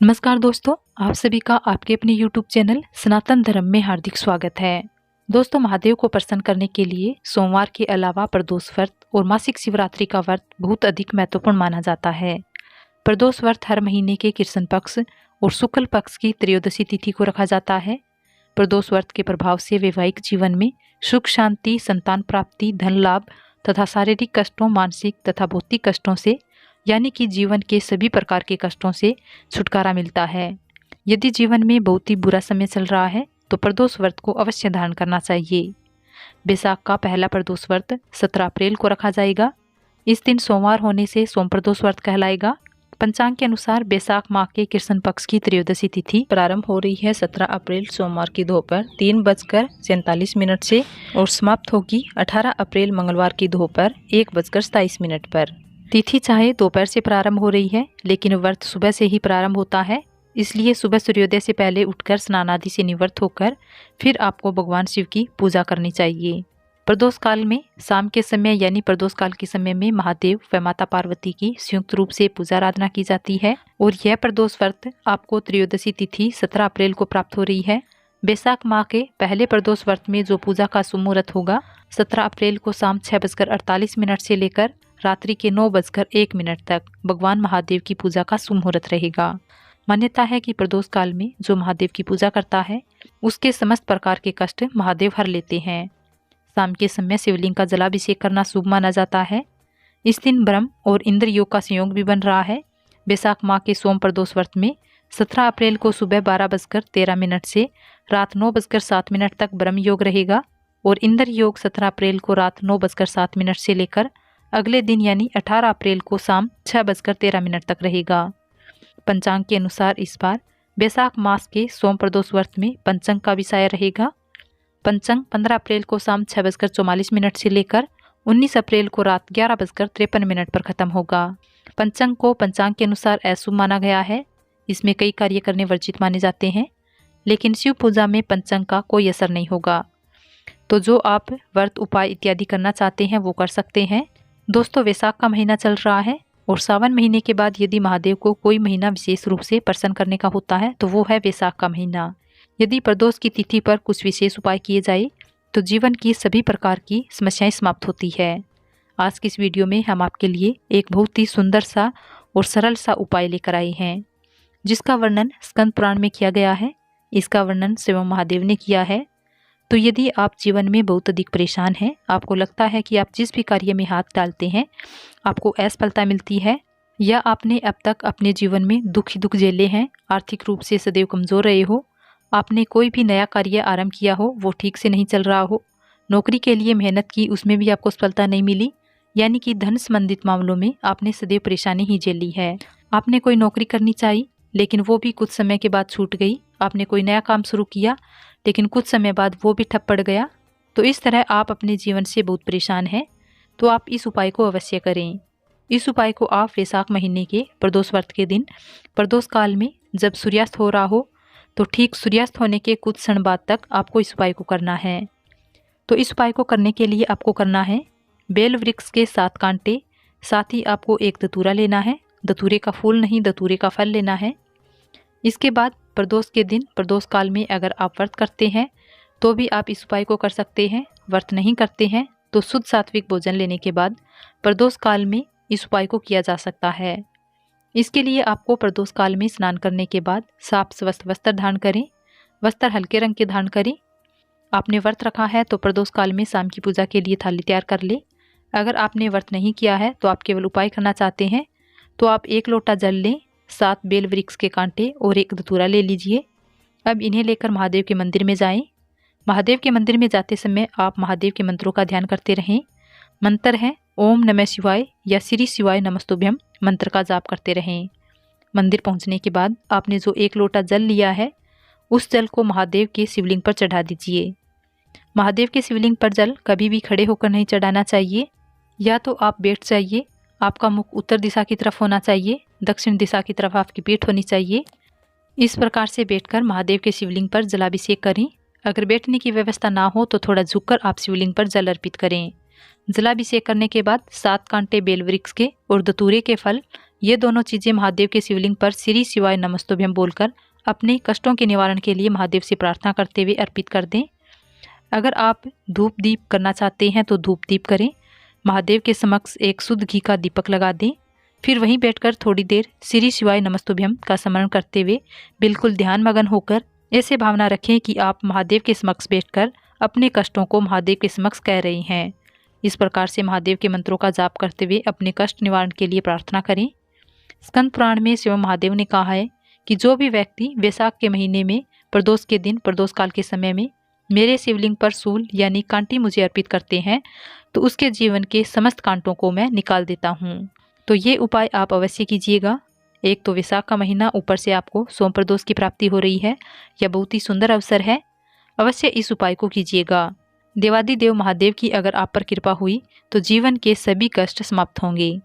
नमस्कार दोस्तों, आप सभी का आपके अपने YouTube चैनल सनातन धर्म में हार्दिक स्वागत है। दोस्तों, महादेव को प्रसन्न करने के लिए सोमवार के अलावा प्रदोष व्रत और मासिक शिवरात्रि का व्रत बहुत अधिक महत्वपूर्ण माना जाता है। प्रदोष व्रत हर महीने के कृष्ण पक्ष और शुक्ल पक्ष की त्रयोदशी तिथि को रखा जाता है। प्रदोष व्रत के प्रभाव से वैवाहिक जीवन में सुख शांति, संतान प्राप्ति, धन लाभ तथा शारीरिक कष्टों, मानसिक तथा भौतिक कष्टों से यानी कि जीवन के सभी प्रकार के कष्टों से छुटकारा मिलता है। यदि जीवन में बहुत ही बुरा समय चल रहा है तो प्रदोष व्रत को अवश्य धारण करना चाहिए। बैसाख का पहला प्रदोष व्रत 17 अप्रैल को रखा जाएगा। इस दिन सोमवार होने से सोम प्रदोष व्रत कहलाएगा। पंचांग के अनुसार बैसाख माह के कृष्ण पक्ष की त्रयोदशी तिथि प्रारंभ हो रही है 17 अप्रैल सोमवार की दोपहर 3:47 से और समाप्त होगी 18 अप्रैल मंगलवार की दोपहर 1:27 पर। तिथि चाहे दोपहर से प्रारंभ हो रही है, लेकिन व्रत सुबह से ही प्रारंभ होता है। इसलिए सुबह सूर्योदय से पहले उठकर स्नान आदि से निवृत्त होकर फिर आपको भगवान शिव की पूजा करनी चाहिए। प्रदोष काल में शाम के समय यानी प्रदोष काल के समय में महादेव व माता पार्वती की संयुक्त रूप से पूजा आराधना की जाती है और यह प्रदोष व्रत आपको त्रयोदशी तिथि 17 अप्रैल को प्राप्त हो रही है। बैसाख माह के पहले प्रदोष व्रत में जो पूजा का शुभ मुहूर्त होगा 17 अप्रैल को शाम 6:48 से लेकर रात्रि के 9:01 तक भगवान महादेव की पूजा का शुभ मुहूर्त रहेगा। मान्यता है कि प्रदोष काल में जो महादेव की पूजा करता है उसके समस्त प्रकार के कष्ट महादेव हर लेते हैं। शाम के समय शिवलिंग का जलाभिषेक करना शुभ माना जाता है। इस दिन ब्रह्म और इंद्र योग का संयोग भी बन रहा है। बैसाख माह के सोम प्रदोष व्रत में 17 अप्रैल को सुबह 12:13 से रात 9:07 तक ब्रह्म योग रहेगा और इंद्र योग 17 अप्रैल को रात 9:07 से लेकर अगले दिन यानी 18 अप्रैल को शाम 6:13 तक रहेगा। पंचांग के अनुसार इस बार बैसाख मास के सोम प्रदोष व्रत में पंचंग का विषय रहेगा। पंचंग 15 अप्रैल को शाम 6:44 से लेकर 19 अप्रैल को रात 11:53 पर खत्म होगा। पंचंग को पंचांग के अनुसार अशुभ माना गया है। इसमें कई कार्य करने वर्जित माने जाते हैं, लेकिन शिव पूजा में पंचंग का कोई असर नहीं होगा। तो जो आप व्रत उपाय इत्यादि करना चाहते हैं वो कर सकते हैं। दोस्तों, वैशाख का महीना चल रहा है और सावन महीने के बाद यदि महादेव को कोई महीना विशेष रूप से प्रसन्न करने का होता है तो वो है वैशाख का महीना। यदि प्रदोष की तिथि पर कुछ विशेष उपाय किए जाए तो जीवन की सभी प्रकार की समस्याएं समाप्त होती है। आज की इस वीडियो में हम आपके लिए एक बहुत ही सुंदर सा और सरल सा उपाय लेकर आए हैं, जिसका वर्णन स्कंद पुराण में किया गया है। इसका वर्णन स्वयं महादेव ने किया है। तो यदि आप जीवन में बहुत अधिक परेशान हैं, आपको लगता है कि आप जिस भी कार्य में हाथ डालते हैं आपको असफलता मिलती है, या आपने अब तक अपने जीवन में दुख ही दुख झेले हैं, आर्थिक रूप से सदैव कमजोर रहे हो, आपने कोई भी नया कार्य आरंभ किया हो वो ठीक से नहीं चल रहा हो, नौकरी के लिए मेहनत की उसमें भी आपको सफलता नहीं मिली, यानी कि धन संबंधित मामलों में आपने सदैव परेशानी ही झेली है। आपने कोई नौकरी करनी चाहिए लेकिन वो भी कुछ समय के बाद छूट गई। आपने कोई नया काम शुरू किया लेकिन कुछ समय बाद वो भी ठप पड़ गया। तो इस तरह आप अपने जीवन से बहुत परेशान हैं, तो आप इस उपाय को अवश्य करें। इस उपाय को आप वैशाख महीने के प्रदोष व्रत के दिन प्रदोष काल में जब सूर्यास्त हो रहा हो तो ठीक सूर्यास्त होने के कुछ क्षण बाद तक आपको इस उपाय को करना है। तो इस उपाय को करने के लिए आपको करना है बेल वृक्ष के 7 कांटे, साथ ही आपको एक धतूरा लेना है। धतूरे का फूल नहीं, धतूरे का फल लेना है। इसके बाद प्रदोष के दिन प्रदोष काल में अगर आप व्रत करते हैं तो भी आप इस उपाय को कर सकते हैं। व्रत नहीं करते हैं तो शुद्ध सात्विक भोजन लेने के बाद प्रदोष काल में इस उपाय को किया जा सकता है। इसके लिए आपको प्रदोष काल में स्नान करने के बाद साफ स्वस्थ वस्त्र धारण करें। वस्त्र हल्के रंग के धारण करें। आपने व्रत रखा है तो प्रदोष काल में शाम की पूजा के लिए थाली तैयार कर ले। अगर आपने व्रत नहीं किया है तो आप केवल उपाय करना चाहते हैं तो आप 1 लोटा जल लें, 7 बेल वृक्ष के कांटे और एक धतूरा ले लीजिए। अब इन्हें लेकर महादेव के मंदिर में जाएं। महादेव के मंदिर में जाते समय आप महादेव के मंत्रों का ध्यान करते रहें। मंत्र है ओम नमः शिवाय या श्री शिवाय नमस्तुभ्यम मंत्र का जाप करते रहें। मंदिर पहुंचने के बाद आपने जो 1 लोटा जल लिया है उस जल को महादेव के शिवलिंग पर चढ़ा दीजिए। महादेव के शिवलिंग पर जल कभी भी खड़े होकर नहीं चढ़ाना चाहिए, या तो आप बैठ जाइए। आपका मुख उत्तर दिशा की तरफ होना चाहिए, दक्षिण दिशा की तरफ आपकी पीठ होनी चाहिए। इस प्रकार से बैठकर महादेव के शिवलिंग पर जलाभिषेक करें। अगर बैठने की व्यवस्था ना हो तो थोड़ा झुककर आप शिवलिंग पर जल अर्पित करें। जलाभिषेक करने के बाद 7 कांटे बेल वृक्ष के और धतूरे के फल ये दोनों चीज़ें महादेव के शिवलिंग पर श्री शिवाय नमस्तुभ्यम बोलकर अपने कष्टों के निवारण के लिए महादेव से प्रार्थना करते हुए अर्पित कर दें। अगर आप धूप दीप करना चाहते हैं तो धूप दीप करें। महादेव के समक्ष एक शुद्ध घी का दीपक लगा दें। फिर वहीं बैठकर थोड़ी देर श्री शिवाय नमस्तुभ्यम का स्मरण करते हुए बिल्कुल ध्यान मगन होकर ऐसे भावना रखें कि आप महादेव के समक्ष बैठकर अपने कष्टों को महादेव के समक्ष कह रहे हैं। इस प्रकार से महादेव के मंत्रों का जाप करते हुए अपने कष्ट निवारण के लिए प्रार्थना करें। स्कंद पुराण में स्वयं महादेव ने कहा है कि जो भी व्यक्ति वैशाख के महीने में प्रदोष के दिन प्रदोष काल के समय में मेरे शिवलिंग पर शूल यानी कांटी मुझे अर्पित करते हैं तो उसके जीवन के समस्त कांटों को मैं निकाल देता हूँ। तो ये उपाय आप अवश्य कीजिएगा। एक तो वैशाख का महीना, ऊपर से आपको सोम प्रदोष की प्राप्ति हो रही है, यह बहुत ही सुंदर अवसर है। अवश्य इस उपाय को कीजिएगा। देवादिदेव महादेव की अगर आप पर कृपा हुई तो जीवन के सभी कष्ट समाप्त होंगे।